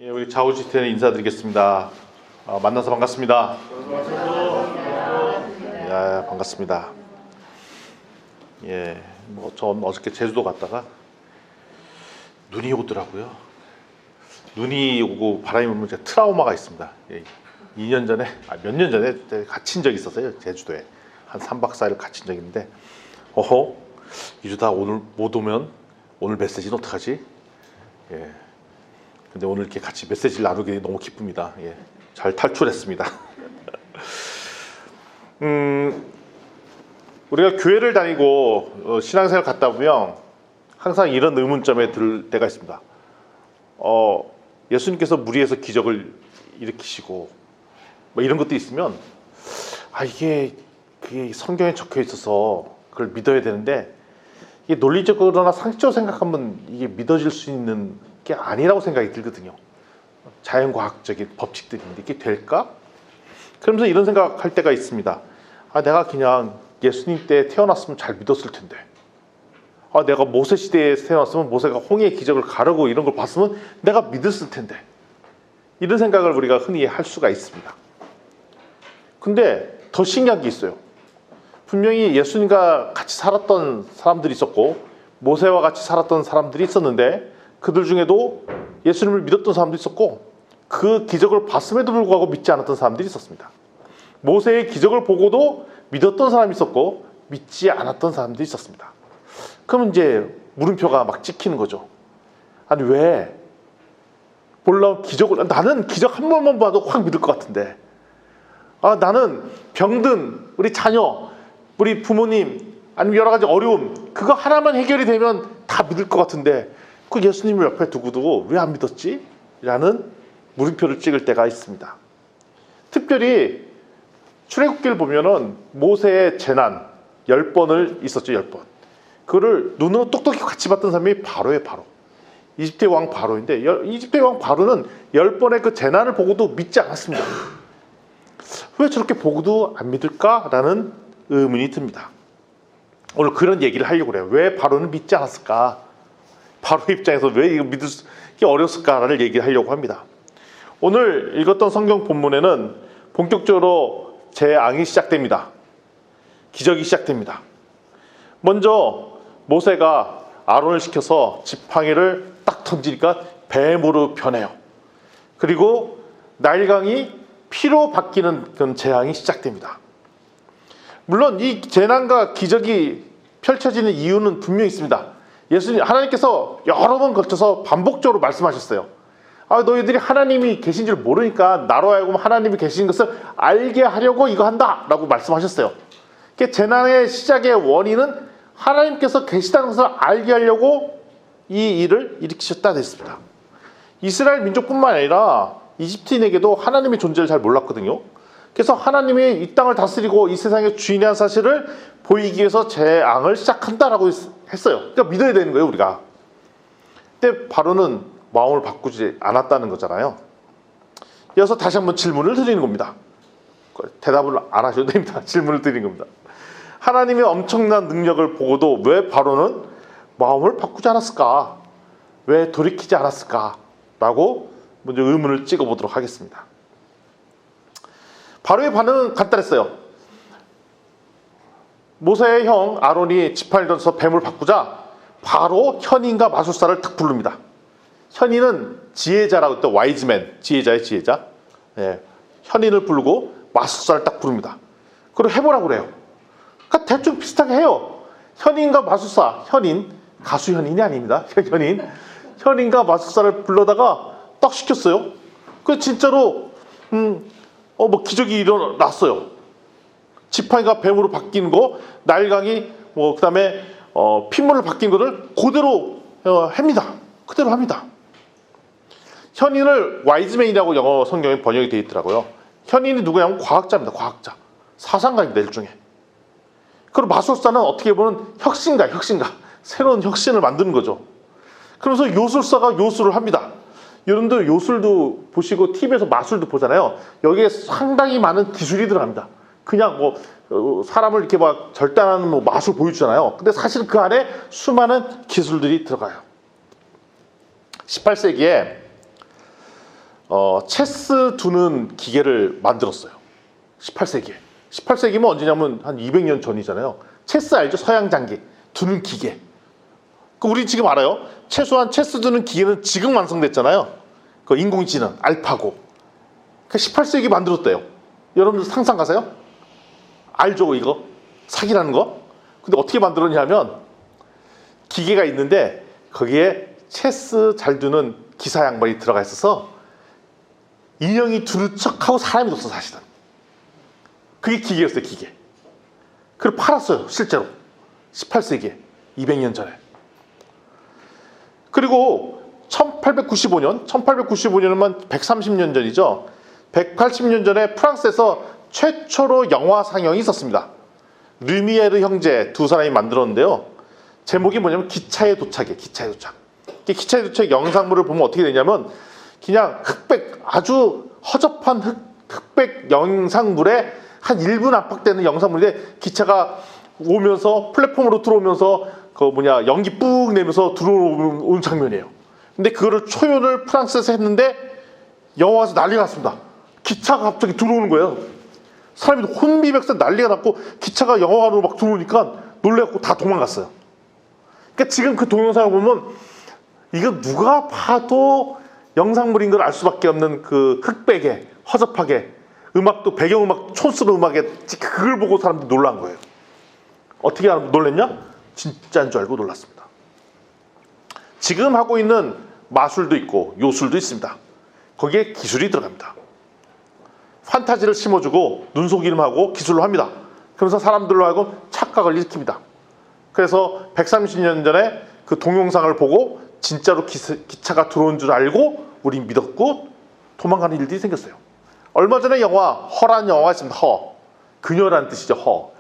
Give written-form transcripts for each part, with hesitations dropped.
예, 우리 좌우지텐 인사드리겠습니다. 만나서 반갑습니다. 야, 반갑습니다. 예, 전 어저께 제주도 갔다가 눈이 오더라고요. 눈이 오고 바람이 불면 제가 트라우마가 있습니다. 예, 2년 전에, 몇 년 전에 갇힌 적이 있었어요. 제주도에 한 3박 4일 갇힌 적이 있는데, 이러다 오늘 못 오면 오늘 메시지는 어떡하지? 예. 근데 오늘 이렇게 같이 메시지를 나누게 너무 기쁩니다. 예. 잘 탈출했습니다. 우리가 교회를 다니고 신앙생활 갔다 보면 항상 이런 의문점에 들 때가 있습니다. 예수님께서 무리에서 기적을 일으키시고 뭐 이런 것도 있으면 이게 그게 성경에 적혀 있어서 그걸 믿어야 되는데, 이게 논리적으로나 상식적으로 생각하면 이게 믿어질 수 있는 게 아니라고 생각이 들거든요. 자연과학적인 법칙들인데 이게 될까? 그러면서 이런 생각할 때가 있습니다. 내가 그냥 예수님 때 태어났으면 잘 믿었을 텐데, 내가 모세 시대에 태어났으면 모세가 홍해의 기적을 가르고 이런 걸 봤으면 내가 믿었을 텐데, 이런 생각을 우리가 흔히 할 수가 있습니다. 근데 더 신기한 게 있어요. 분명히 예수님과 같이 살았던 사람들이 있었고 모세와 같이 살았던 사람들이 있었는데, 그들 중에도 예수님을 믿었던 사람도 있었고 그 기적을 봤음에도 불구하고 믿지 않았던 사람들이 있었습니다. 모세의 기적을 보고도 믿었던 사람이 있었고 믿지 않았던 사람들이 있었습니다. 그럼 이제 물음표가 막 찍히는 거죠. 아니, 왜 몰라온 기적을, 나는 기적 한 번만 봐도 확 믿을 것 같은데, 나는 병든 우리 자녀, 우리 부모님, 아니면 여러 가지 어려움, 그거 하나만 해결이 되면 다 믿을 것 같은데 그 예수님을 옆에 두고 왜 안 믿었지? 라는 물음표를 찍을 때가 있습니다. 특별히 출애굽기를 보면은 모세의 재난 10번을 있었죠. 10번. 그거를 눈으로 똑똑히 같이 봤던 사람이 바로예요. 바로 이집트의 왕 바로인데, 이집트의 왕 바로는 10번의 그 재난을 보고도 믿지 않았습니다. 왜 저렇게 보고도 안 믿을까라는 의문이 듭니다. 오늘 그런 얘기를 하려고 그래요. 왜 바로는 믿지 않았을까? 바로 입장에서 왜 이거 믿을 게 어려웠을까를 얘기를 하려고 합니다. 오늘 읽었던 성경 본문에는 본격적으로 재앙이 시작됩니다. 기적이 시작됩니다. 먼저 모세가 아론을 시켜서 지팡이를 딱 던지니까 뱀으로 변해요. 그리고 나일강이 피로 바뀌는 그런 재앙이 시작됩니다. 물론 이 재난과 기적이 펼쳐지는 이유는 분명히 있습니다. 하나님께서 여러 번 걸쳐서 반복적으로 말씀하셨어요. 너희들이 하나님이 계신 줄 모르니까 나로 하여금 하나님이 계신 것을 알게 하려고 이거 한다 라고 말씀하셨어요. 재난의 시작의 원인은 하나님께서 계시다는 것을 알게 하려고 이 일을 일으키셨다 됐습니다. 이스라엘 민족뿐만 아니라 이집트인에게도 하나님의 존재를 잘 몰랐거든요. 그래서 하나님이 이 땅을 다스리고 이 세상의 주인이라는 사실을 보이기 위해서 재앙을 시작한다라고 했어요. 그러니까 믿어야 되는 거예요, 우리가. 근데 바로는 마음을 바꾸지 않았다는 거잖아요. 이어서 다시 한번 질문을 드리는 겁니다. 대답을 안 하셔도 됩니다. 질문을 드리는 겁니다. 하나님의 엄청난 능력을 보고도 왜 바로는 마음을 바꾸지 않았을까? 왜 돌이키지 않았을까? 라고 먼저 의문을 찍어보도록 하겠습니다. 바로의 반응은 간단했어요. 모세의 형 아론이 지팡이를 던져서 뱀을 바꾸자 바로 현인과 마술사를 탁 부릅니다. 현인은 지혜자라고 했던 와이즈맨, 지혜자의 지혜자. 현인을 부르고 마술사를 딱 부릅니다. 그리고 해보라고 그래요. 그러니까 대충 비슷하게 해요. 현인과 마술사, 현인, 가수 현인이 아닙니다. 현인과 마술사를 불러다가 딱 시켰어요. 그 진짜로 기적이 일어났어요. 지팡이가 뱀으로 바뀐 거, 나일강이 그다음에 핏물로 바뀐 거를 그대로 합니다. 그대로 합니다. 현인을 와이즈맨이라고 영어 성경에 번역이 되어 있더라고요. 현인이 누구냐면 과학자입니다. 과학자. 사상가입니다. 일종의. 그리고 마술사는 어떻게 보면 혁신가. 새로운 혁신을 만드는 거죠. 그러면서 요술사가 요술을 합니다. 여러분들 요술도 보시고 TV에서 마술도 보잖아요. 여기에 상당히 많은 기술이 들어갑니다. 그냥 사람을 이렇게 막 절단하는 마술 보여주잖아요. 근데 사실 그 안에 수많은 기술들이 들어가요. 18세기에 체스 두는 기계를 만들었어요. 18세기에. 18세기면 언제냐면 한 200년 전이잖아요. 체스 알죠? 서양 장기 두는 기계. 우리 지금 알아요. 최소한 체스 두는 기계는 지금 완성됐잖아요. 그 인공지능 알파고. 그 18세기 만들었대요. 여러분들 상상 가세요? 알죠 이거? 사기라는 거? 근데 어떻게 만들었냐면 기계가 있는데 거기에 체스 잘 두는 기사 양반이 들어가 있어서 인형이 두는 척하고 사람이 뒀어 사실은. 그게 기계였어요 기계. 그걸 팔았어요 실제로 18세기에 200년 전에. 그리고 1895년이면 130년 전이죠. 180년 전에 프랑스에서 최초로 영화 상영이 있었습니다. 르미에르 형제 두 사람이 만들었는데요. 제목이 뭐냐면 기차의 도착이에요. 기차의 도착. 기차의 도착 영상물을 보면 어떻게 되냐면 그냥 흑백 아주 허접한 흑백 영상물에 한 1분 안팎되는 영상물인데 기차가 오면서 플랫폼으로 들어오면서 연기 뿜 내면서 들어오는 장면이에요. 근데 그거를 초연을 프랑스에서 했는데 영화에서 난리가 났습니다. 기차가 갑자기 들어오는 거예요. 사람이 혼비백산 난리가 났고 기차가 영화관으로 막 들어오니까 놀래갖고 다 도망갔어요. 그러니까 지금 그 동영상을 보면 이거 누가 봐도 영상물인 걸 알 수밖에 없는 그 흑백에 허접하게 음악도 배경음악 촌스러운 음악에 그걸 보고 사람들이 놀란 거예요. 어떻게 놀랬냐? 진짜인 줄 알고 놀랐습니다. 지금 하고 있는 마술도 있고 요술도 있습니다. 거기에 기술이 들어갑니다. 판타지를 심어주고 눈속임하고 기술로 합니다. 그러면서 사람들로 하여금 착각을 일으킵니다. 그래서 130년 전에 그 동영상을 보고 진짜로 기차가 들어온 줄 알고 우린 믿었고 도망가는 일들이 생겼어요. 얼마 전에 허라는 영화가 있습니다. 그녀라는 뜻이죠.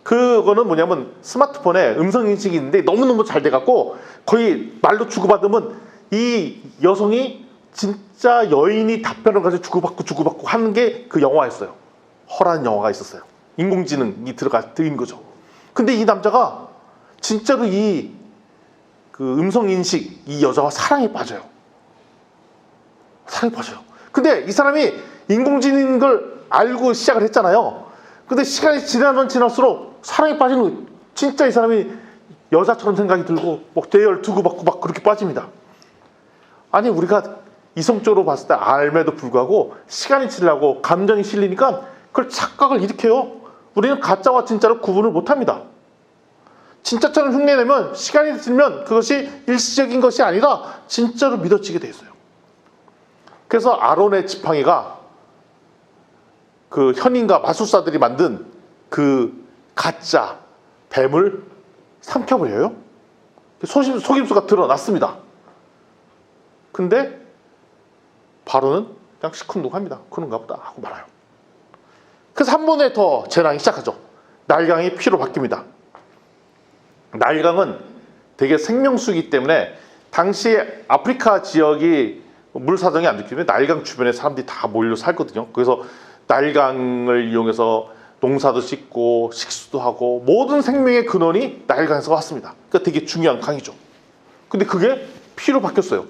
그거는 뭐냐면 스마트폰에 음성인식이 있는데 너무너무 잘 돼갖고 거의 말로 주고받으면 이 여성이 진짜 여인이 답변을 가지고 주고받고 하는 게 그 영화였어요. 허라는 영화가 있었어요. 인공지능이 들어인 거죠. 근데 이 남자가 진짜로 그 음성인식 이 여자와 사랑에 빠져요. 근데 이 사람이 인공지능인 걸 알고 시작을 했잖아요. 근데 시간이 지나면 지날수록 사랑에 빠지는 거예요. 진짜 이 사람이 여자처럼 생각이 들고 막 대열 두고 받고 막 그렇게 빠집니다. 아니 우리가 이성적으로 봤을 때 알매도 불구하고 시간이 지나고 감정이 실리니까 그걸 착각을 일으켜요. 우리는 가짜와 진짜를 구분을 못합니다. 진짜처럼 흉내내면 시간이 지나면 그것이 일시적인 것이 아니라 진짜로 믿어지게 돼 있어요. 그래서 아론의 지팡이가 그 현인과 마술사들이 만든 그 가짜 뱀을 삼켜버려요. 속임수가 드러났습니다. 근데 바로는 그냥 시큰둥합니다. 그런가 보다 하고 말아요. 그래서 한 번에 더 재난이 시작하죠. 날강이 피로 바뀝니다. 날강은 되게 생명수이기 때문에 당시 아프리카 지역이 물 사정이 안 좋기 때문에 날강 주변에 사람들이 다 몰려 살거든요. 그래서 날강을 이용해서 농사도 짓고 식수도 하고 모든 생명의 근원이 날강에서 왔습니다. 그러니까 되게 중요한 강이죠. 근데 그게 피로 바뀌었어요.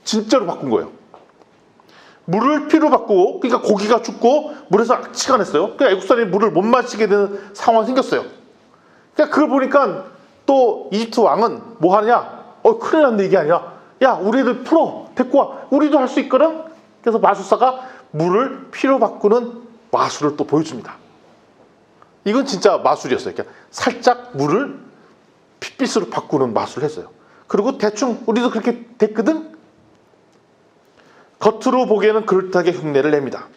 진짜로 바꾼 거예요. 물을 피로 바꾸고 그러니까 고기가 죽고 물에서 악취가 냈어요. 그러니까 애국 사람이 물을 못 마시게 되는 상황이 생겼어요. 그러니까 그걸 보니까 또 이집트 왕은 뭐 하느냐? 큰일 났네 이게 아니라 야 우리들 풀어 데리고 와. 우리도 할 수 있거든. 그래서 마술사가 물을 피로 바꾸는 마술을 또 보여줍니다. 이건 진짜 마술이었어요. 그러니까 살짝 물을 핏빛으로 바꾸는 마술을 했어요. 그리고 대충 우리도 그렇게 됐거든. 겉으로 보기에는 그럴듯하게 흉내를 냅니다.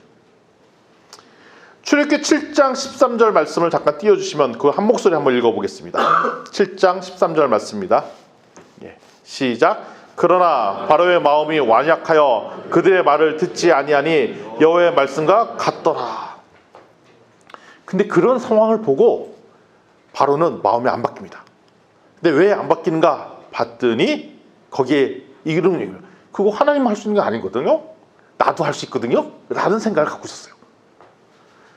출애굽기 7장 13절 말씀을 잠깐 띄워주시면 그 한 목소리 한번 읽어보겠습니다. 7장 13절 말씀입니다. 시작. 그러나 바로의 마음이 완약하여 그들의 말을 듣지 아니하니 여호와의 말씀과 같더라. 근데 그런 상황을 보고 바로는 마음이 안 바뀝니다. 근데 왜 안 바뀌는가 봤더니 거기에 이런 얘기예요. 그거 하나님만 할 수 있는 게 아니거든요. 나도 할 수 있거든요. 라는 생각을 갖고 있었어요.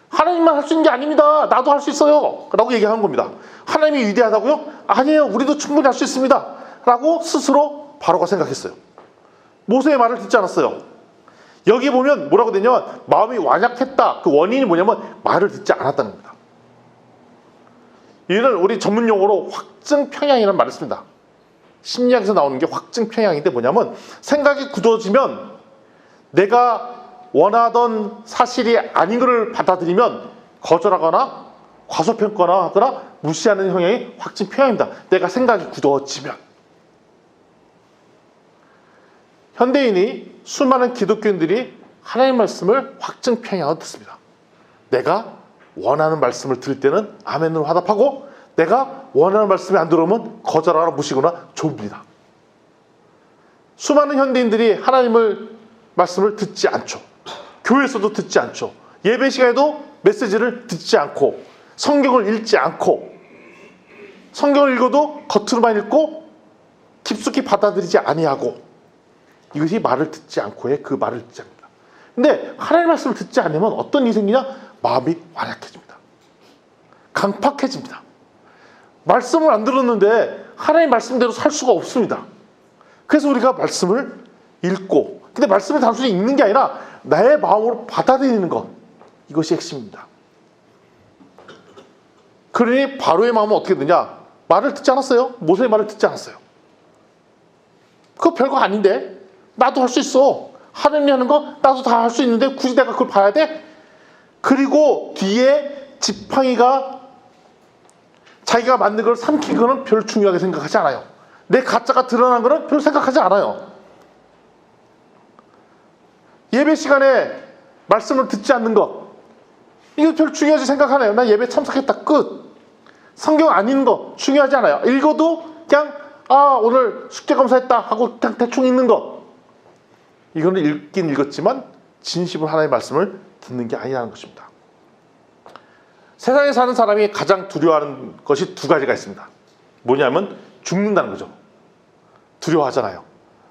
하나님만 할 수 있는 게 아닙니다. 나도 할 수 있어요. 라고 얘기하는 겁니다. 하나님이 위대하다고요? 아니에요. 우리도 충분히 할 수 있습니다. 라고 스스로 바로가 생각했어요. 모세의 말을 듣지 않았어요. 여기 보면 뭐라고 되냐면 마음이 완약했다. 그 원인이 뭐냐면 말을 듣지 않았다는 겁니다. 이를 우리 전문 용어로 확증평양이라는 말을 씁니다. 심리학에서 나오는 게 확증평양인데 뭐냐면 생각이 굳어지면 내가 원하던 사실이 아닌 것을 받아들이면 거절하거나 과소평가하거나 무시하는 형향이 확증평양입니다. 내가 생각이 굳어지면. 현대인이 수많은 기독교인들이 하나님의 말씀을 확증평양으로 듣습니다. 내가 원하는 말씀을 들을 때는 아멘으로 화답하고 내가 원하는 말씀이 안 들어오면 거절하거나 무시거나 좁니다. 수많은 현대인들이 하나님의 말씀을 듣지 않죠. 교회에서도 듣지 않죠. 예배 시간에도 메시지를 듣지 않고 성경을 읽지 않고 성경을 읽어도 겉으로만 읽고 깊숙이 받아들이지 아니하고 이것이 말을 듣지 않고의 그 말을 듣지 않는다. 근데 하나님의 말씀을 듣지 않으면 어떤 일이 생기냐? 마음이 완약해집니다. 강팍해집니다. 말씀을 안 들었는데 하나님의 말씀대로 살 수가 없습니다. 그래서 우리가 말씀을 읽고 근데 말씀을 단순히 읽는 게 아니라 나의 마음으로 받아들이는 것 이것이 핵심입니다. 그러니 바로의 마음은 어떻게 되냐? 말을 듣지 않았어요. 모세의 말을 듣지 않았어요. 그거 별거 아닌데 나도 할 수 있어. 하나님이 하는 거 나도 다 할 수 있는데 굳이 내가 그걸 봐야 돼? 그리고 뒤에 지팡이가 자기가 만든 걸 삼킨 거는 별 중요하게 생각하지 않아요. 내 가짜가 드러난 거는 별 생각하지 않아요. 예배 시간에 말씀을 듣지 않는 것 이거 별 중요하지 생각하나요? 난 예배 참석했다 끝. 성경 안 읽는 거 중요하지 않아요. 읽어도 그냥 오늘 숙제 검사했다 하고 그냥 대충 읽는 것 이거는 읽긴 읽었지만 진심으로 하나님의 말씀을 듣는 게 아니라는 것입니다. 세상에 사는 사람이 가장 두려워하는 것이 두 가지가 있습니다. 뭐냐면 죽는다는 거죠. 두려워하잖아요.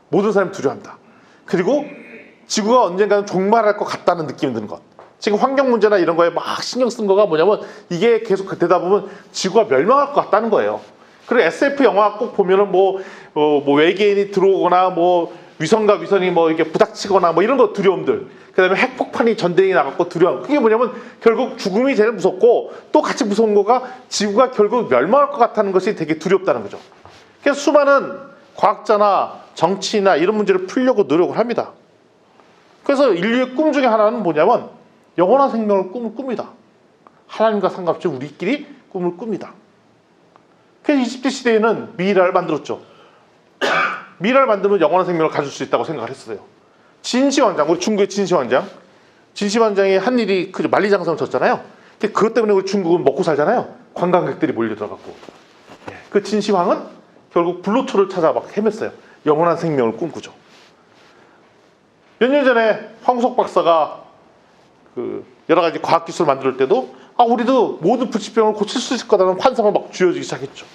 모든 사람이 두려워합니다. 그리고 지구가 언젠가는 종말할 것 같다는 느낌이 드는 것. 지금 환경 문제나 이런 거에 막 신경 쓴 거가 뭐냐면 이게 계속 되다 보면 지구가 멸망할 것 같다는 거예요. 그리고 SF 영화 꼭 보면은 뭐 외계인이 들어오거나 뭐 위성과 위성이 뭐 이렇게 부닥치거나 뭐 이런 거 두려움들. 그다음에 핵폭탄이 전쟁이 나갔고 두려움. 그게 뭐냐면 결국 죽음이 제일 무섭고 또 같이 무서운 거가 지구가 결국 멸망할 것 같다는 것이 되게 두렵다는 거죠. 그래서 수많은 과학자나 정치나 이런 문제를 풀려고 노력을 합니다. 그래서 인류의 꿈 중에 하나는 뭐냐면 영원한 생명을 꿈을 꿉니다. 하나님과 상관없이 우리끼리 꿈을 꿉니다. 그래서 이집트 시대에는 미이라를 만들었죠. 미이라를 만들면 영원한 생명을 가질 수 있다고 생각을 했어요. 진시황장, 우리 중국의 진시황장. 진시황장이 한 일이 만리장성을 졌잖아요. 그것 때문에 우리 중국은 먹고 살잖아요. 관광객들이 몰려들어갖고. 그 진시황은 결국 불로초를 찾아 막 헤맸어요. 영원한 생명을 꿈꾸죠. 몇 년 전에 황우석 박사가 여러 가지 과학기술을 만들 때도 우리도 모든 불치병을 고칠 수 있을 거라는 환상을 막 쥐어주기 시작했죠.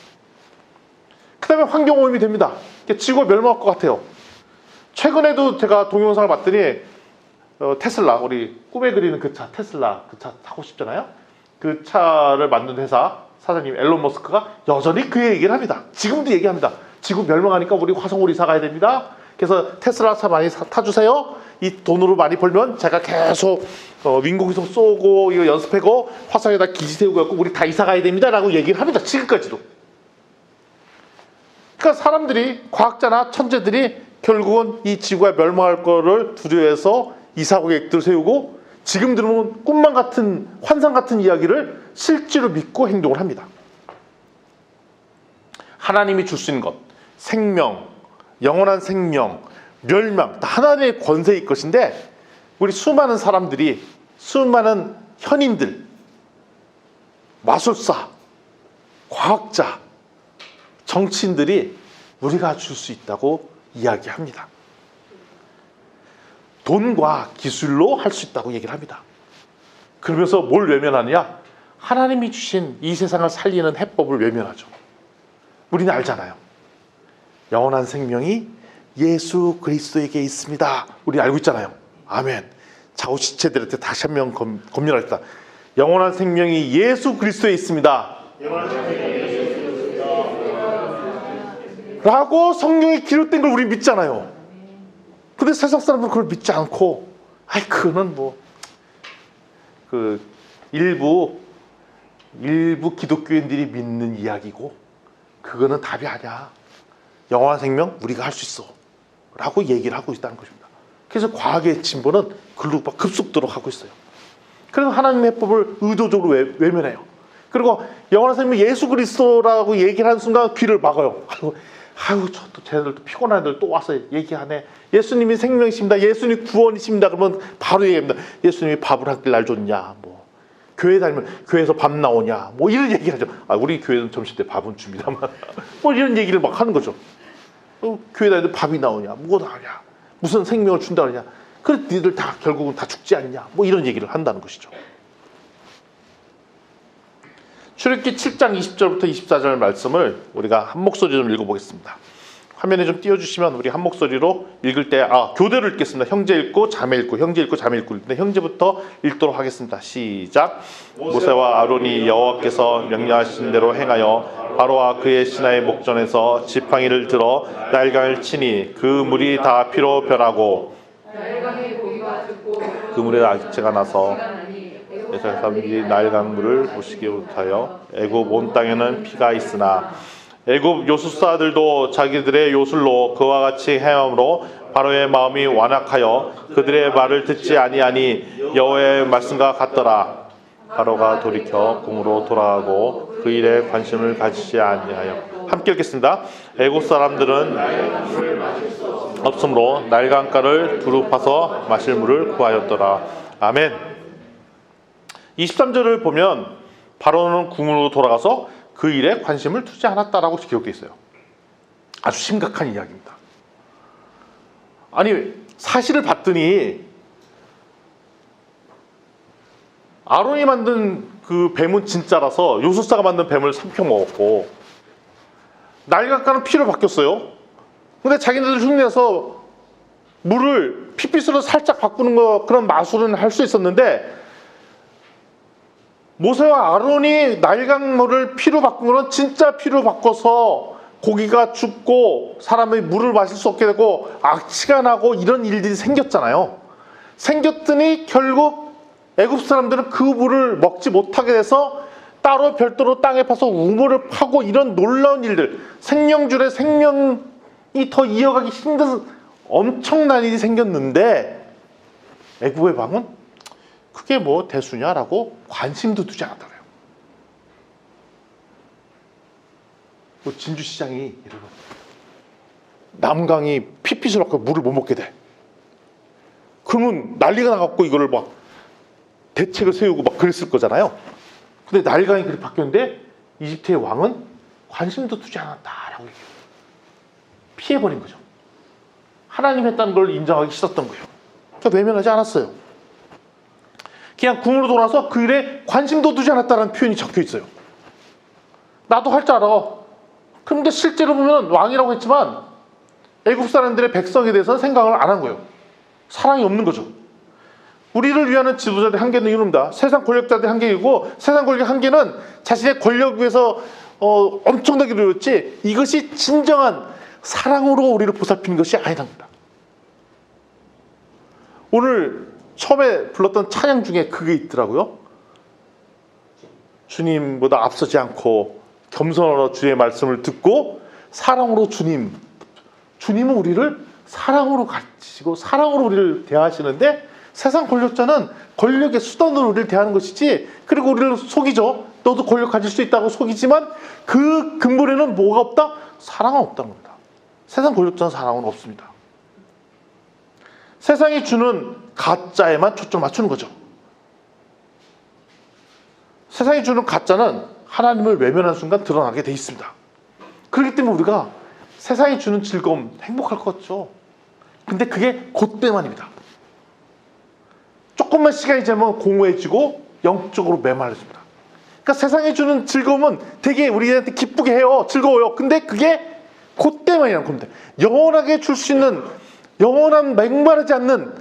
그 다음에 환경오염이 됩니다. 지구가 멸망할 것 같아요. 최근에도 제가 동영상을 봤더니 테슬라, 우리 꿈에 그리는 그 차, 테슬라 그 차 타고 싶잖아요. 그 차를 만든 회사 사장님 앨런 머스크가 여전히 그 얘기를 합니다. 지금도 얘기합니다. 지구 멸망하니까 우리 화성으로 이사 가야 됩니다. 그래서 테슬라 차 많이 타주세요. 이 돈으로 많이 벌면 제가 계속 인공위성 쏘고 이거 연습하고 화성에다 기지 세우고 갖고 우리 다 이사 가야 됩니다 라고 얘기를 합니다. 지금까지도. 그러니까 사람들이 과학자나 천재들이 결국은 이 지구가 멸망할 거를 두려워해서 이사 계획들을 세우고 지금 들으면 꿈만 같은 환상 같은 이야기를 실제로 믿고 행동을 합니다. 하나님이 줄 수 있는 것, 생명, 영원한 생명, 멸망, 다 하나님의 권세일 것인데 우리 수많은 사람들이 수많은 현인들, 마술사, 과학자, 정치인들이 우리가 줄 수 있다고 이야기합니다. 돈과 기술로 할 수 있다고 얘기를 합니다. 그러면서 뭘 외면하느냐? 하나님이 주신 이 세상을 살리는 해법을 외면하죠. 우리는 알잖아요. 영원한 생명이 예수 그리스도에게 있습니다. 우리 알고 있잖아요. 아멘. 좌우 지체들한테 다시 한 번 검열하겠다. 영원한 생명이 예수 그리스도에 있습니다. 영원한 생명이 예수 그리스도에 있습니다. 라고 성경에 기록된 걸 우리 믿잖아요. 근데 세상 사람들은 그걸 믿지 않고 아이 그거는 뭐 그 일부 기독교인들이 믿는 이야기고 그거는 답이 아니야. 영원한 생명 우리가 할 수 있어 라고 얘기를 하고 있다는 것입니다. 그래서 과학의 진보는 글로 급속도로 가고 있어요. 그래서 하나님의 법을 의도적으로 외면해요. 그리고 영원한 생명 예수 그리스도라고 얘기를 하는 순간 귀를 막아요. 아유 저도 쟤네들도 피곤한 애들 또 와서 얘기하네. 예수님이 생명이십니다. 예수님이 구원이십니다. 그러면 바로 얘기합니다. 예수님이 밥을 한 끼 날 줬냐, 뭐 교회 다니면 교회에서 밥 나오냐, 뭐 이런 얘기를 하죠. 아 우리 교회는 점심 때 밥은 줍니다만 뭐 이런 얘기를 막 하는 거죠. 교회 다니는데 밥이 나오냐, 뭐가 나오냐, 무슨 생명을 준다 그러냐. 그래 니들 다 결국은 다 죽지 않냐, 뭐 이런 얘기를 한다는 것이죠. 출애굽기 7장 20절부터 24절 말씀을 우리가 한 목소리 좀 읽어보겠습니다. 화면에 좀 띄워주시면 우리 한 목소리로 읽을 때 교대로 읽겠습니다. 형제 읽고 자매 읽고 형제 읽고 자매 읽고 읽는데 형제부터 읽도록 하겠습니다. 시작. 모세와 아론이 여호와께서 명령하신 대로 행하여 바로와 그의 신하의 목전에서 지팡이를 들어 날강을 치니 그 물이 다 피로 변하고 그 물에 악취가 나서 이스라엘 사람들이 날강물을 보시기 못하여 애굽 온 땅에는 피가 있으나 애굽 요술사들도 자기들의 요술로 그와 같이 행함으로 바로의 마음이 완악하여 그들의 말을 듣지 아니하니 여호와의 말씀과 같더라. 바로가 돌이켜 궁으로 돌아가고 그 일에 관심을 가지지 아니하여. 함께 읽겠습니다. 애굽 사람들은 없으므로 날강가를 두루 파서 마실 물을 구하였더라. 아멘. 23절을 보면 바로는 궁으로 돌아가서 그 일에 관심을 두지 않았다라고 기록되어 있어요. 아주 심각한 이야기입니다. 아니 사실을 봤더니 아론이 만든 그 뱀은 진짜라서 요술사가 만든 뱀을 삼켜 먹었고 날강가는 피로 바뀌었어요. 근데 자기네들 흉내서 물을 핏빛으로 살짝 바꾸는 거 그런 마술은 할 수 있었는데 모세와 아론이 날강물을 피로 바꾼 거는 진짜 피로 바꿔서 고기가 죽고 사람이 물을 마실 수 없게 되고 악취가 나고 이런 일들이 생겼잖아요. 생겼더니 결국 애굽 사람들은 그 물을 먹지 못하게 돼서 따로 별도로 땅에 파서 우물을 파고 이런 놀라운 일들, 생명줄에 생명이 더 이어가기 힘든 엄청난 일이 생겼는데 애굽의 왕은 그게 뭐 대수냐라고 관심도 두지 않았다고요. 뭐 진주시장이 이러고 남강이 핏빛을 갖고 물을 못 먹게 돼. 그러면 난리가 나갖고 이거를 막 대책을 세우고 막 그랬을 거잖아요. 근데 날강이 그렇게 바뀌었는데 이집트의 왕은 관심도 두지 않았다라고 얘기해요. 피해버린 거죠. 하나님 했다는 걸 인정하기 싫었던 거예요. 그러니까 외면하지 않았어요. 그냥 궁으로 돌아서 그 일에 관심도 두지 않았다는 표현이 적혀 있어요. 나도 할 줄 알아. 그런데 실제로 보면 왕이라고 했지만 애굽 사람들의 백성에 대해서는 생각을 안 한 거예요. 사랑이 없는 거죠. 우리를 위하는 지도자들의 한계는 이겁니다. 세상 권력자들의 한계이고 세상 권력의 한계는 자신의 권력 위해서 엄청나게 누렸지 이것이 진정한 사랑으로 우리를 보살피는 것이 아니랍니다. 오늘 처음에 불렀던 찬양 중에 그게 있더라고요. 주님보다 앞서지 않고 겸손하러 주의 말씀을 듣고 사랑으로 주님은 우리를 사랑으로 가르치시고 사랑으로 우리를 대하시는데 세상 권력자는 권력의 수단으로 우리를 대하는 것이지 그리고 우리를 속이죠. 너도 권력 가질 수 있다고 속이지만 그 근본에는 뭐가 없다? 사랑은 없다는 겁니다. 세상 권력자는 사랑은 없습니다. 세상이 주는 가짜에만 초점을 맞추는 거죠. 세상이 주는 가짜는 하나님을 외면하는 순간 드러나게 돼 있습니다. 그렇기 때문에 우리가 세상이 주는 즐거움, 행복할 것 같죠. 근데 그게 그때만입니다. 조금만 시간이 지나면 공허해지고 영적으로 메말라집니다. 그러니까 세상이 주는 즐거움은 되게 우리한테 기쁘게 해요. 즐거워요. 근데 그게 그때만이라는 겁니다. 영원하게 줄 수 있는 영원한 맹마르지 않는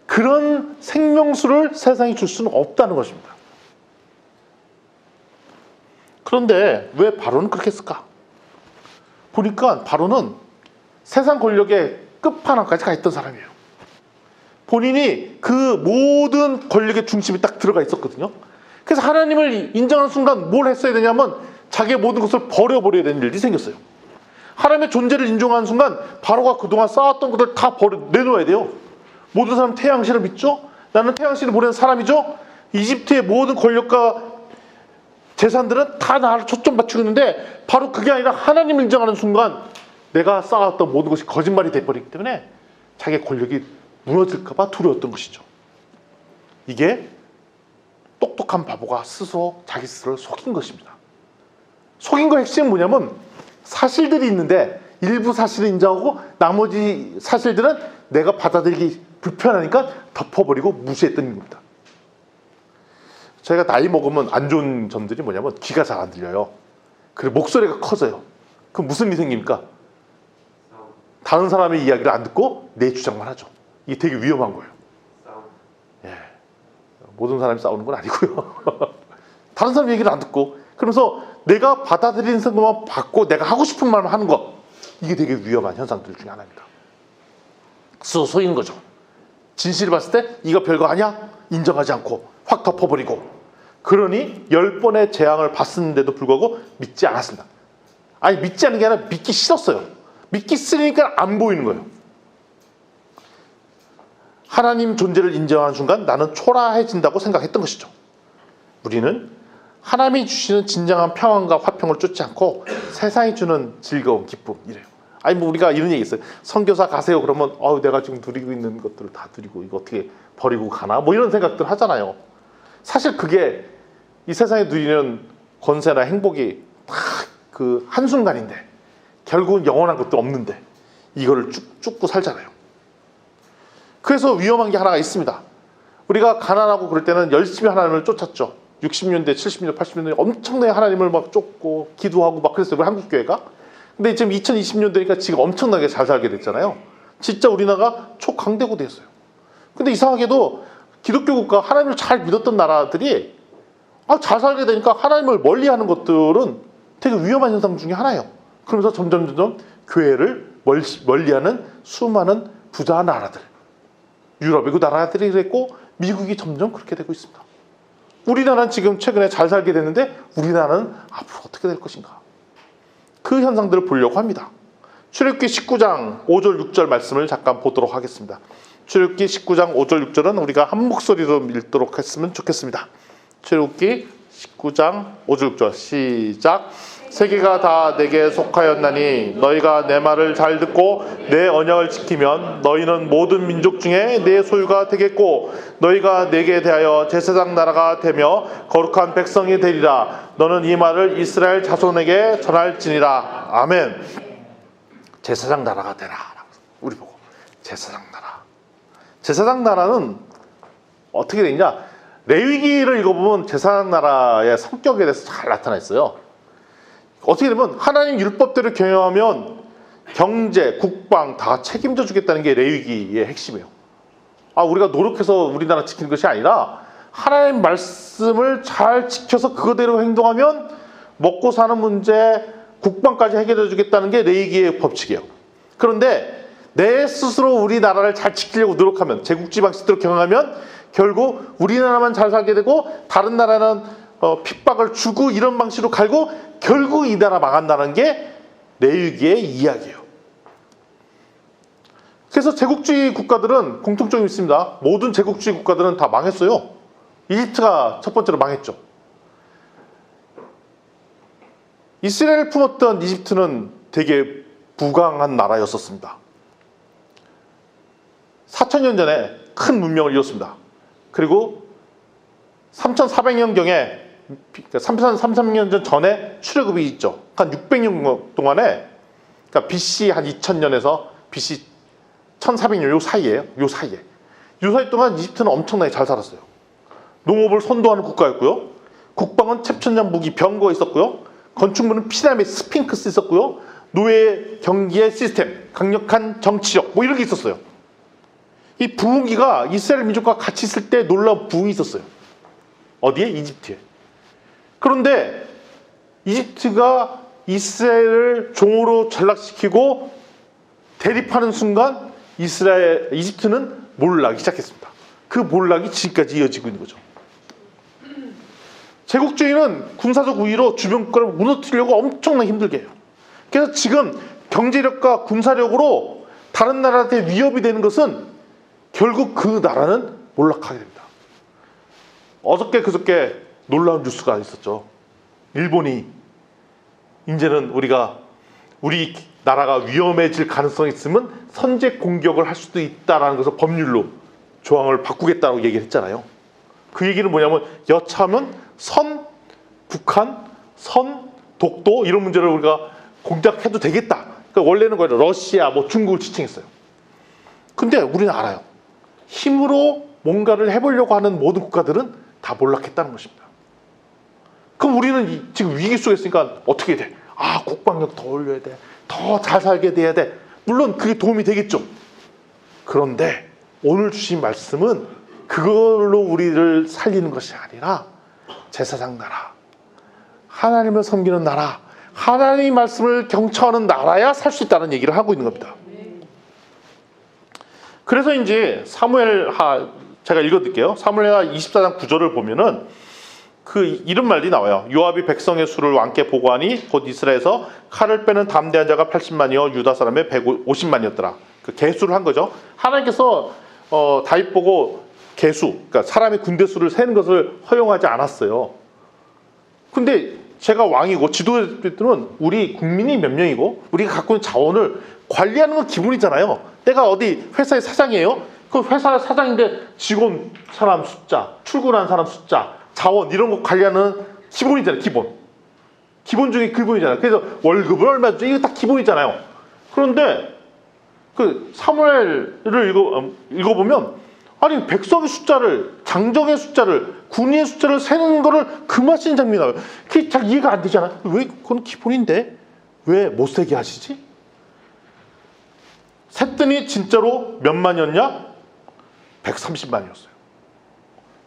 그런 생명수를 세상이 줄 수는 없다는 것입니다. 그런데 왜 바로는 그렇게 했을까? 보니까 바로는 세상 권력의 끝판왕까지 가 있던 사람이에요. 본인이 그 모든 권력의 중심에 딱 들어가 있었거든요. 그래서 하나님을 인정하는 순간 뭘 했어야 되냐면 자기의 모든 것을 버려버려야 되는 일이 생겼어요. 하나님의 존재를 인정하는 순간 바로가 그동안 쌓았던 것들 다 내놓아야 돼요. 모든 사람 태양신을 믿죠? 나는 태양신을 보내는 사람이죠? 이집트의 모든 권력과 재산들은 다 나를 초점 맞추고 있는데 바로 그게 아니라 하나님을 인정하는 순간 내가 쌓았던 모든 것이 거짓말이 돼버리기 때문에 자기의 권력이 무너질까 봐 두려웠던 것이죠. 이게 똑똑한 바보가 스스로 자기 스스로를 속인 것입니다. 속인 거의 핵심은 뭐냐면 사실들이 있는데 일부 사실을 인정하고 나머지 사실들은 내가 받아들이기 불편하니까 덮어버리고 무시했던 겁니다. 저희가 나이 먹으면 안 좋은 점들이 뭐냐면 귀가 잘 안 들려요. 그리고 목소리가 커져요. 그럼 무슨 일이 생깁니까? 다른 사람의 이야기를 안 듣고 내 주장만 하죠. 이게 되게 위험한 거예요. 예. 모든 사람이 싸우는 건 아니고요. 다른 사람 얘기를 안 듣고 그러면서 내가 받아들이는 것만 받고 내가 하고 싶은 말만 하는 것, 이게 되게 위험한 현상들 중에 하나입니다. 스스로 속이는 거죠. 진실을 봤을 때 이거 별거 아니야? 인정하지 않고 확 덮어버리고, 그러니 10번의 재앙을 받았는데도 불구하고 믿지 않았습니다. 아니 믿지 않은 게 아니라 믿기 싫었어요. 믿기 싫으니까 안 보이는 거예요. 하나님 존재를 인정하는 순간 나는 초라해진다고 생각했던 것이죠. 우리는 하나님이 주시는 진정한 평안과 화평을 쫓지 않고 세상이 주는 즐거움, 기쁨, 이래요. 아니 뭐 우리가 이런 얘기 있어요. 선교사 가세요 그러면 내가 지금 누리고 있는 것들을 다 누리고 이거 어떻게 버리고 가나 뭐 이런 생각들 하잖아요. 사실 그게 이 세상에 누리는 권세나 행복이 다 그 한순간인데 결국은 영원한 것도 없는데 이거를 쫓고 살잖아요. 그래서 위험한 게 하나가 있습니다. 우리가 가난하고 그럴 때는 열심히 하나님을 쫓았죠. 60년대, 70년대, 80년대 엄청나게 하나님을 막 쫓고 기도하고 막 그랬어요. 우리 한국교회가. 근데 지금 2020년대니까 지금 엄청나게 잘 살게 됐잖아요. 진짜 우리나라가 초강대국 됐어요. 근데 이상하게도 기독교 국가, 하나님을 잘 믿었던 나라들이 잘 살게 되니까 하나님을 멀리하는 것들은 되게 위험한 현상 중에 하나예요. 그러면서 점점 교회를 멀리하는 수많은 부자 나라들, 유럽의 그 나라들이 그랬고 미국이 점점 그렇게 되고 있습니다. 우리나라는 지금 최근에 잘 살게 됐는데 우리나라는 앞으로 어떻게 될 것인가, 그 현상들을 보려고 합니다. 출애굽기 19장 5절 6절 말씀을 잠깐 보도록 하겠습니다. 출애굽기 19장 5절 6절은 우리가 한 목소리로 읽도록 했으면 좋겠습니다. 출애굽기 19장 5절 6절 시작. 세계가 다 내게 속하였나니 너희가 내 말을 잘 듣고 내 언약을 지키면 너희는 모든 민족 중에 내 소유가 되겠고 너희가 내게 대하여 제사장 나라가 되며 거룩한 백성이 되리라. 너는 이 말을 이스라엘 자손에게 전할지니라. 아멘. 제사장 나라가 되라. 우리 보고 제사장 나라. 제사장 나라는 어떻게 되냐? 레위기를 읽어보면 제사장 나라의 성격에 대해서 잘 나타나 있어요. 어떻게 되면 하나님 율법대로 경영하면 경제, 국방 다 책임져 주겠다는 게 레위기의 핵심이에요. 우리가 노력해서 우리나라 지키는 것이 아니라 하나님 말씀을 잘 지켜서 그거대로 행동하면 먹고 사는 문제, 국방까지 해결해 주겠다는 게 레위기의 법칙이에요. 그런데 내 스스로 우리나라를 잘 지키려고 노력하면, 제국주의 방식대로 경영하면 결국 우리나라만 잘 살게 되고 다른 나라는 핍박을 주고 이런 방식으로 갈고 결국 이 나라 망한다는 게 레위기의 이야기예요. 그래서 제국주의 국가들은 공통점이 있습니다. 모든 제국주의 국가들은 다 망했어요. 이집트가 첫 번째로 망했죠. 이스라엘을 품었던 이집트는 되게 부강한 나라였었습니다. 4,000년 전에 큰 문명을 이뤘습니다. 그리고 3,400년경에 3,300년 전에 출애굽이 있죠. 한 600년 동안에, 그러니까 BC 한 2000년에서 BC 1400년 요 사이에 동안 이집트는 엄청나게 잘 살았어요. 농업을 선도하는 국가였고요. 국방은 첩천장 무기 병거가 있었고요. 건축물은 피라미드 스핑크스 있었고요. 노예 경기의 시스템, 강력한 정치력 뭐 이런 게 있었어요. 이 부흥기가 이스라엘 민족과 같이 있을 때 놀라운 부흥이 있었어요. 어디에? 이집트에. 그런데 이집트가 이스라엘을 종으로 전락시키고 대립하는 순간 이집트는 몰락이 시작했습니다. 그 몰락이 지금까지 이어지고 있는 거죠. 제국주의는 군사적 우위로 주변 국가를 무너뜨리려고 엄청나게 힘들게 해요. 그래서 지금 경제력과 군사력으로 다른 나라한테 위협이 되는 것은 결국 그 나라는 몰락하게 됩니다. 어저께 그저께 놀라운 뉴스가 있었죠. 일본이 이제는 우리 나라가 위험해질 가능성이 있으면 선제 공격을 할 수도 있다라는 것을 법률로 조항을 바꾸겠다고 얘기를 했잖아요. 그 얘기는 뭐냐면 여차하면 북한, 독도 이런 문제를 우리가 공략해도 되겠다. 그러니까 원래는 러시아, 중국을 지칭했어요. 근데 우리는 알아요. 힘으로 뭔가를 해보려고 하는 모든 국가들은 다 몰락했다는 것입니다. 그럼 우리는 지금 위기 속에 있으니까 어떻게 돼? 국방력 더 올려야 돼. 더 잘 살게 돼야 돼. 물론 그게 도움이 되겠죠. 그런데 오늘 주신 말씀은 그걸로 우리를 살리는 것이 아니라 제사장 나라, 하나님을 섬기는 나라, 하나님 말씀을 경청하는 나라야 살 수 있다는 얘기를 하고 있는 겁니다. 그래서 이제 사무엘하 제가 읽어드릴게요. 사무엘하 24장 9절을 보면은 이런 말이 나와요. 요압이 백성의 수를 왕께 보고하니 곧 이스라엘에서 칼을 빼는 담대한 자가 80만이요 유다 사람의 150만이었더라. 계수를 한 거죠. 하나님께서 다윗 보고 그러니까 사람의 군대 수를 세는 것을 허용하지 않았어요. 근데 제가 왕이고 지도자들은 우리 국민이 몇 명이고 우리가 갖고 있는 자원을 관리하는 건 기본이잖아요. 내가 어디 회사의 사장이에요. 그 회사 사장인데 직원 사람 숫자, 출근한 사람 숫자, 자원 이런 거 관리하는 기본이잖아요. 기본 중에 기본이잖아요. 그래서 월급을 얼마 주죠? 이거 다 기본이잖아요. 그런데 사무엘을 읽어보면 백성의 숫자를, 장정의 숫자를, 군인의 숫자를 세는 거를 금하시는 장면이 나와요. 그게 잘 이해가 안 되잖아요. 왜 그건 기본인데 왜 못 세게 하시지? 셌더니 진짜로 몇 만이었냐? 130만이었어요.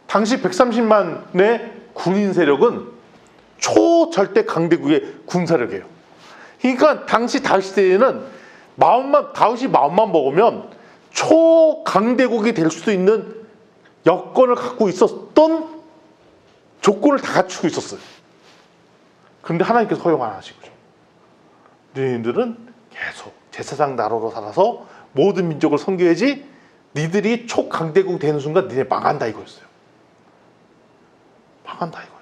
당시 130만의 군인 세력은 초절대 강대국의 군사력이에요. 그러니까 당시 다윗 시대에는 다윗이 마음만 먹으면 초강대국이 될 수 있는 여건을 갖고 있었던 조건을 다 갖추고 있었어요. 그런데 하나님께서 허용 안 하시고죠. 너희들은 계속 제사장 나라로 살아서 모든 민족을 섬겨야지 니들이 초강대국 되는 순간 니네 망한다 이거였어요. 망한다 이거예요.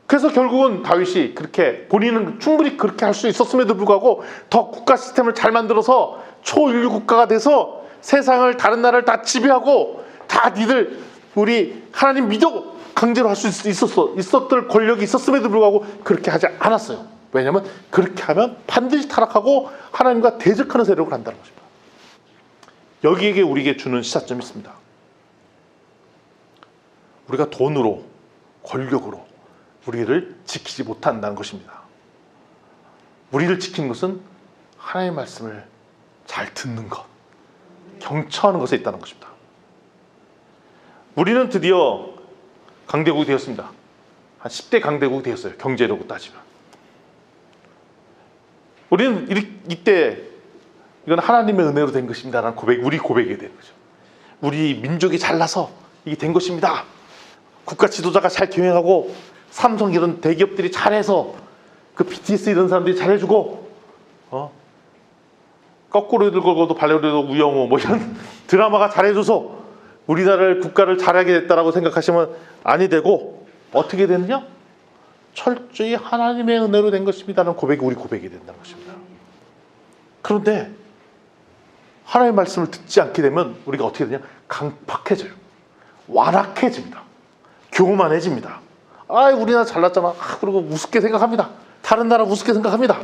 그래서 결국은 다윗이 그렇게 본인은 충분히 그렇게 할 수 있었음에도 불구하고 더 국가 시스템을 잘 만들어서 초인류 국가가 돼서 세상을 다른 나라를 다 지배하고 다 니들 우리 하나님 믿어 강제로 할 수 있었던 권력이 있었음에도 불구하고 그렇게 하지 않았어요. 왜냐하면 그렇게 하면 반드시 타락하고 하나님과 대적하는 세력을 한다는 것입니다. 여기에게 우리에게 주는 시사점이 있습니다. 우리가 돈으로 권력으로 우리를 지키지 못한다는 것입니다. 우리를 지키는 것은 하나님의 말씀을 잘 듣는 것, 경청하는 것에 있다는 것입니다. 우리는 드디어 강대국이 되었습니다. 한 10대 강대국이 되었어요. 경제력으로 따지면. 우리는 이때 이건 하나님의 은혜로 된 것입니다라는 우리 고백이 되는 거죠. 우리 민족이 잘나서 이게 된 것입니다. 국가 지도자가 잘 경영하고 삼성 이런 대기업들이 잘해서 BTS 이런 사람들이 잘해주고 거꾸로 들고도 발레리도 우영우 이런 드라마가 잘해줘서 우리나라를 국가를 잘하게 됐다라고 생각하시면 아니 되고 어떻게 됐느냐? 철저히 하나님의 은혜로 된 것입니다라는 우리 고백이 된다는 것입니다. 그런데 하나님의 말씀을 듣지 않게 되면 우리가 어떻게 되냐? 강팍해져요. 완악해집니다. 교만해집니다. 우리나라 잘났잖아. 그리고 우습게 생각합니다. 다른 나라 우습게 생각합니다.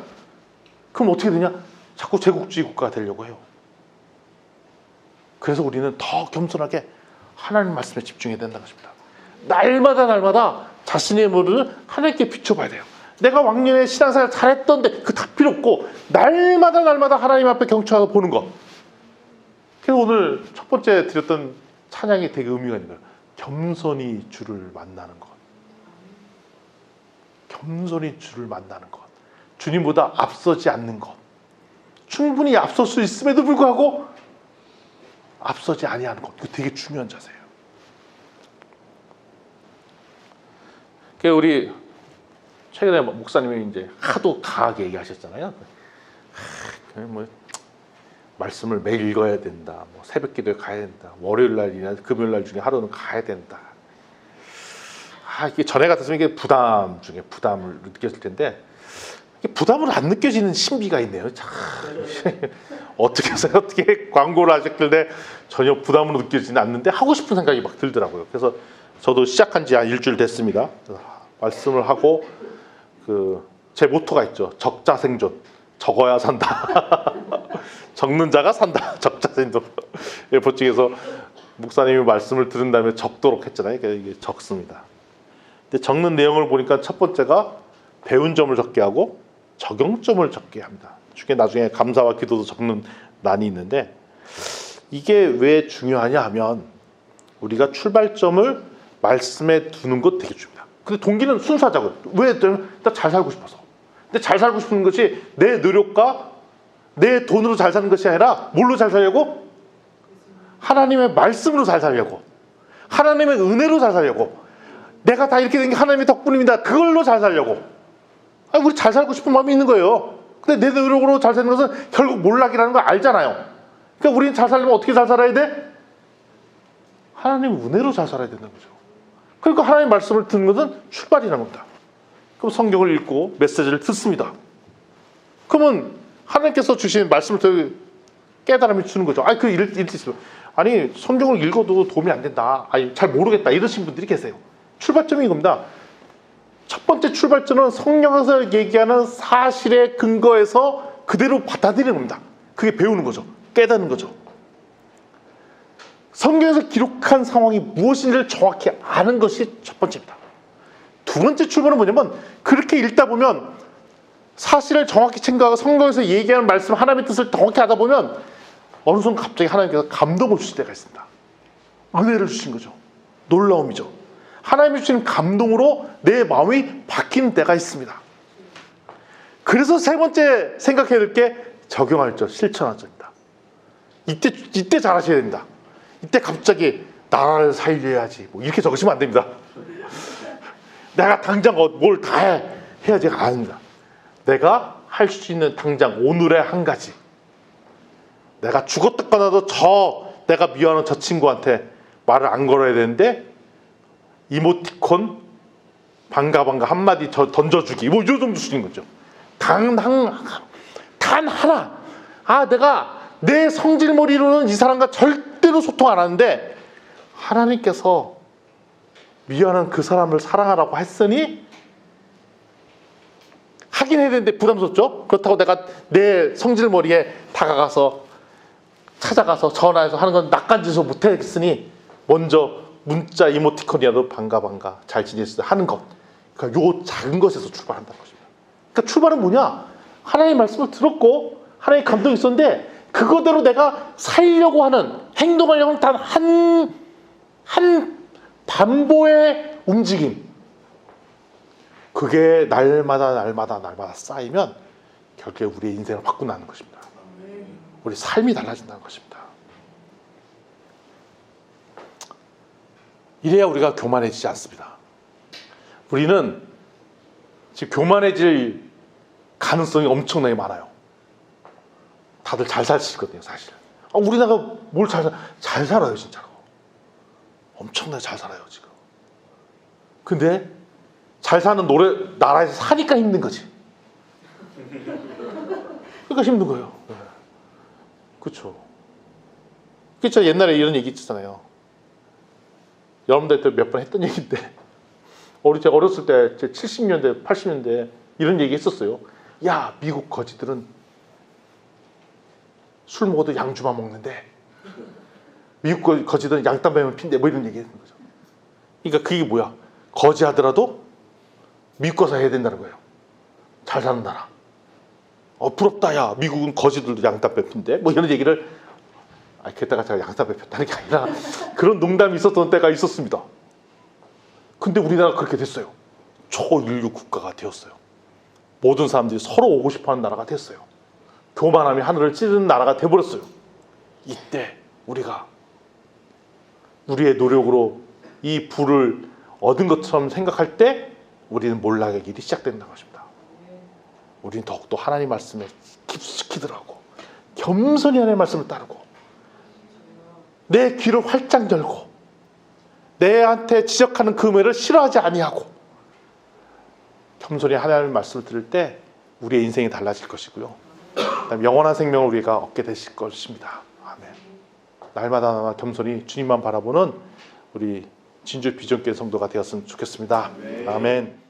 그럼 어떻게 되냐? 자꾸 제국주의 국가가 되려고 해요. 그래서 우리는 더 겸손하게 하나님 말씀에 집중해야 된다는 것입니다. 날마다 자신의 모습을 하나님께 비춰봐야 돼요. 내가 왕년에 신앙생활 잘했던데 그 다 필요 없고 날마다 하나님 앞에 경청하고 보는 것. 그래서 오늘 첫 번째 드렸던 찬양이 되게 의미가 있는 거예요. 겸손히 주를 만나는 것. 겸손히 주를 만나는 것. 주님보다 앞서지 않는 것. 충분히 앞설 수 있음에도 불구하고 앞서지 아니하는 것. 이거 되게 중요한 자세예요. 우리 최근에 목사님이 이제 하도 강하게 얘기하셨잖아요. 뭐 말씀을 매일 읽어야 된다. 뭐 새벽 기도에 가야 된다. 월요일 날이나 금요일 날 중에 하루는 가야 된다. 이게 전에 같았으면 이게 부담 중에 부담을 느꼈을 텐데 부담을 안 느껴지는 신비가 있네요. 참. 어떻게 광고를 하셨길래 전혀 부담으로 느껴지지는 않는데 하고 싶은 생각이 막 들더라고요. 그래서 저도 시작한 지 한 일주일 됐습니다. 말씀을 하고 제 모토가 있죠. 적자 생존. 적어야 산다. 적는 자가 산다. 적자 생존. 보충해서 목사님이 말씀을 들은 다음에 적도록 했잖아요. 이게 적습니다. 근데 적는 내용을 보니까 첫 번째가 배운 점을 적게 하고 적용점을 적게 합니다. 나중에 감사와 기도도 적는 난이 있는데 이게 왜 중요하냐 하면 우리가 출발점을 말씀에 두는 것 되게 중요합니다. 근데 동기는 순수하자고요. 왜? 일단 잘 살고 싶어서. 근데 잘 살고 싶은 것이 내 노력과 내 돈으로 잘 사는 것이 아니라 뭘로 잘 살려고? 하나님의 말씀으로 잘 살려고. 하나님의 은혜로 잘 살려고. 내가 다 이렇게 된 게 하나님의 덕분입니다. 그걸로 잘 살려고. 우리 잘 살고 싶은 마음이 있는 거예요. 근데 내 노력으로 잘 사는 것은 결국 몰락이라는 걸 알잖아요. 그러니까 우리는 잘 살려면 어떻게 잘 살아야 돼? 하나님의 은혜로 잘 살아야 된다는 거죠. 그러니까 하나님의 말씀을 듣는 것은 출발이라는 겁니다. 그럼 성경을 읽고 메시지를 듣습니다. 그러면 하나님께서 주신 말씀을 더 깨달음을 주는 거죠. 이럴 때 있어요. 성경을 읽어도 도움이 안 된다. 잘 모르겠다. 이러신 분들이 계세요. 출발점이 이겁니다. 첫 번째 출발점은 성경에서 얘기하는 사실에 근거해서 그대로 받아들이는 겁니다. 그게 배우는 거죠. 깨닫는 거죠. 성경에서 기록한 상황이 무엇인지를 정확히 아는 것이 첫 번째입니다. 두 번째 출발은 뭐냐면 그렇게 읽다 보면 사실을 정확히 챙겨하고 성경에서 얘기하는 말씀 하나님의 뜻을 정확히 하다 보면 어느 순간 갑자기 하나님께서 감동을 주실 때가 있습니다. 은혜를 주신 거죠. 놀라움이죠. 하나님이 주시는 감동으로 내 마음이 바뀌는 때가 있습니다. 그래서 세 번째 생각해야 될 게 적용할 점, 실천할 점입니다. 이때 잘하셔야 됩니다. 이때 갑자기 나라를 살려야지 이렇게 적으시면 안 됩니다. 내가 당장 뭘 다 해야지 아닙니다. 내가 할 수 있는 당장 오늘의 한 가지. 내가 죽었다거나도 내가 미워하는 저 친구한테 말을 안 걸어야 되는데 이모티콘 반가 한마디 던져주기 요 정도 쓰는 거죠. 단 하나 내가 내 성질머리로는 이 사람과 절대로 소통 안 하는데 하나님께서 미워하는 그 사람을 사랑하라고 했으니 하긴 해야 되는데 부담스럽죠. 그렇다고 내가 내 성질머리에 다가가서 찾아가서 전화해서 하는 건 낯간지서 못하겠으니 먼저 문자 이모티콘이라도 반가 잘 지냈어 하는 것. 그러니까 요 작은 것에서 출발한다는 것입니다. 그러니까 출발은 뭐냐? 하나님의 말씀을 들었고 하나님의 감동이 있었는데 그거대로 내가 살려고 하는 행동하려고 하는 단 한 반보의 움직임. 그게 날마다 쌓이면 결국에 우리의 인생을 바꾼다는 것입니다. 우리 삶이 달라진다는 것입니다. 이래야 우리가 교만해지지 않습니다. 우리는 지금 교만해질 가능성이 엄청나게 많아요. 다들 잘 사시거든요, 사실. 우리나라가 뭘 잘 살아요, 진짜로. 엄청나게 잘 살아요, 지금. 근데 잘 사는 나라에서 사니까 힘든 거지. 그러니까 힘든 거예요. 네. 그렇죠. 그렇죠. 옛날에 이런 얘기 있잖아요. 여러분들 몇 번 했던 얘기인데 제가 어렸을 때 70년대, 80년대 이런 얘기 했었어요. 야, 미국 거지들은 술 먹어도 양주만 먹는데 미국 거지들은 양담배만 핀대 이런 얘기 했는 거죠. 그러니까 그게 뭐야? 거지하더라도 미국 가서 해야 된다는 거예요. 잘 사는 나라. 부럽다. 야, 미국은 거지들도 양담배 핀대 이런 얘기를 그때가 제가 양담배 폈다는 게 아니라 그런 농담이 있었던 때가 있었습니다. 근데 우리나라가 그렇게 됐어요. 초인류 국가가 되었어요. 모든 사람들이 서로 오고 싶어하는 나라가 됐어요. 교만함이 하늘을 찌르는 나라가 돼버렸어요. 이때 우리가 우리의 노력으로 이 부를 얻은 것처럼 생각할 때 우리는 몰락의 길이 시작된다는 것입니다. 우리는 더욱더 하나님 말씀에 깊숙이 들어가고 겸손히 하나님의 말씀을 따르고 내 귀를 활짝 열고 내한테 지적하는 그 말을 싫어하지 아니하고 겸손히 하나님의 말씀을 들을 때 우리의 인생이 달라질 것이고요. 그다음에 영원한 생명을 우리가 얻게 되실 것입니다. 아멘. 날마다 겸손히 주님만 바라보는 우리 진주 비전교회 성도가 되었으면 좋겠습니다. 아멘.